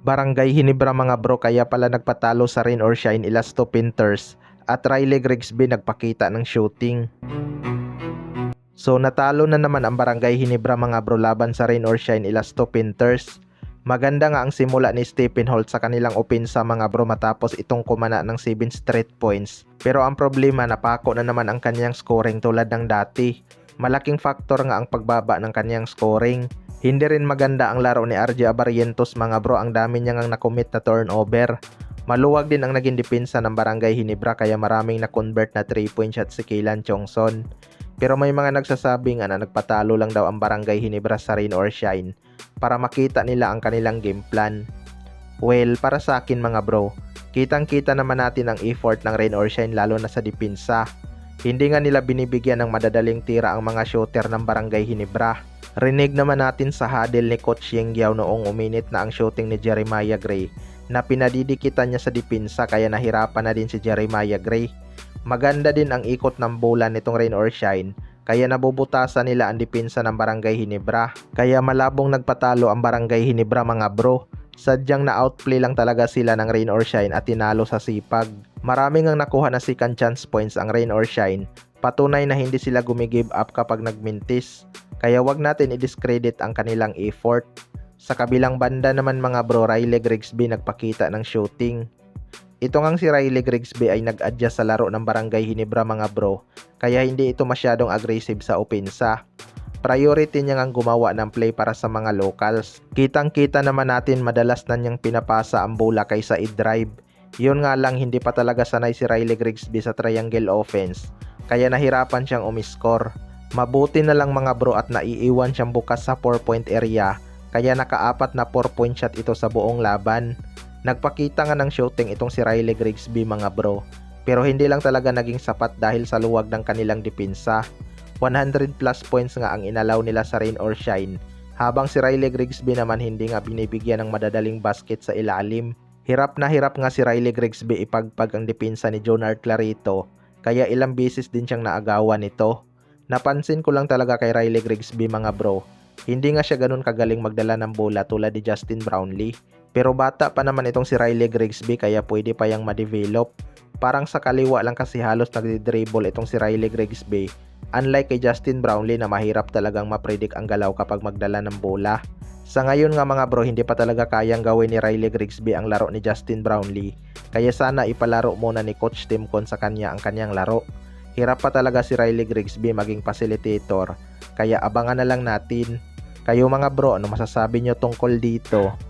Barangay Hinebra mga bro, kaya pala nagpatalo sa Rain or Shine Elasto Painters at Riley Grigsby nagpakita ng shooting. So natalo na naman ang Barangay Hinebra mga bro laban sa Rain or Shine Elasto Painters. Maganda nga ang simula ni Stephen Holt sa kanilang opensa mga bro matapos itong kumana ng 7 straight points. Pero ang problema, napako na naman ang kanyang scoring tulad ng dati. Malaking factor nga ang pagbaba ng kanyang scoring. Hindi rin maganda ang laro ni RJ Abarientos mga bro, ang dami niya ngang nakomit na turnover. Maluwag din ang naging depensa ng Barangay Hinebra kaya maraming na-convert na 3-point shot si Kaylan Chongson. Pero may mga nagsasabi nga na nagpatalo lang daw ang Barangay Hinebra sa Rain or Shine para makita nila ang kanilang game plan. Well, para sa akin mga bro, kitang-kita naman natin ang effort ng Rain or Shine lalo na sa depensa. Hindi nga nila binibigyan ng madadaling tira ang mga shooter ng Barangay Hinebra. Rinig naman natin sa huddle ni Coach Yeng Giao noong uminit na ang shooting ni Jeremiah Gray na pinadidikitan niya sa depensa kaya nahirapan na din si Jeremiah Gray. Maganda din ang ikot ng bola nitong Rain or Shine kaya nabubutasan nila ang depensa ng Barangay Hinebra. Kaya malabong nagpatalo ang Barangay Hinebra mga bro. Sadyang na-outplay lang talaga sila ng Rain or Shine at tinalo sa sipag. Maraming ang nakuha na second chance points ang Rain or Shine. Patunay na hindi sila gumigive up kapag nagmintis. Kaya wag natin i-discredit ang kanilang effort. Sa kabilang banda naman mga bro, Riley Grigsby nagpakita ng shooting. Ito ngang si Riley Grigsby ay nag-adjust sa laro ng Barangay Hinebra mga bro, kaya hindi ito masyadong aggressive sa opensa. Priority niya ngang gumawa ng play para sa mga locals. Kitang-kita naman natin madalas na niyang pinapasa ang bola kaysa i-drive. Yun nga lang, hindi pa talaga sanay si Riley Grigsby sa triangle offense, kaya nahirapan siyang umiscore. Mabuti na lang mga bro at naiiwan siyang bukas sa 4-point area, kaya nakaapat na 4-point shot ito sa buong laban. Nagpakita nga ng shooting itong si Riley Grigsby mga bro, pero hindi lang talaga naging sapat dahil sa luwag ng kanilang depensa. 100 plus points nga ang inalaw nila sa Rain or Shine, habang si Riley Grigsby naman hindi nga binibigyan ng madadaling basket sa ilalim. Hirap na hirap nga si Riley Grigsby ipagpag ang depensa ni Jonard Clarito, kaya ilang beses din siyang naagawan nito. Napansin ko lang talaga kay Riley Grigsby mga bro, hindi nga siya ganun kagaling magdala ng bola tulad ni Justin Brownlee. Pero bata pa naman itong si Riley Grigsby kaya pwede pa yang ma-develop. Parang sa kaliwa lang kasi halos nagdi-dribble itong si Riley Grigsby. Unlike kay Justin Brownlee na mahirap talagang ma-predict ang galaw kapag magdala ng bola. Sa ngayon nga mga bro, hindi pa talaga kayang gawin ni Riley Grigsby ang laro ni Justin Brownlee. Kaya sana ipalaro muna ni Coach Tim Con sa kanya ang kanyang laro. Hirap pa talaga si Riley Grigsby maging facilitator, kaya abangan na lang natin. Kayo mga bro, ano masasabi nyo tungkol dito?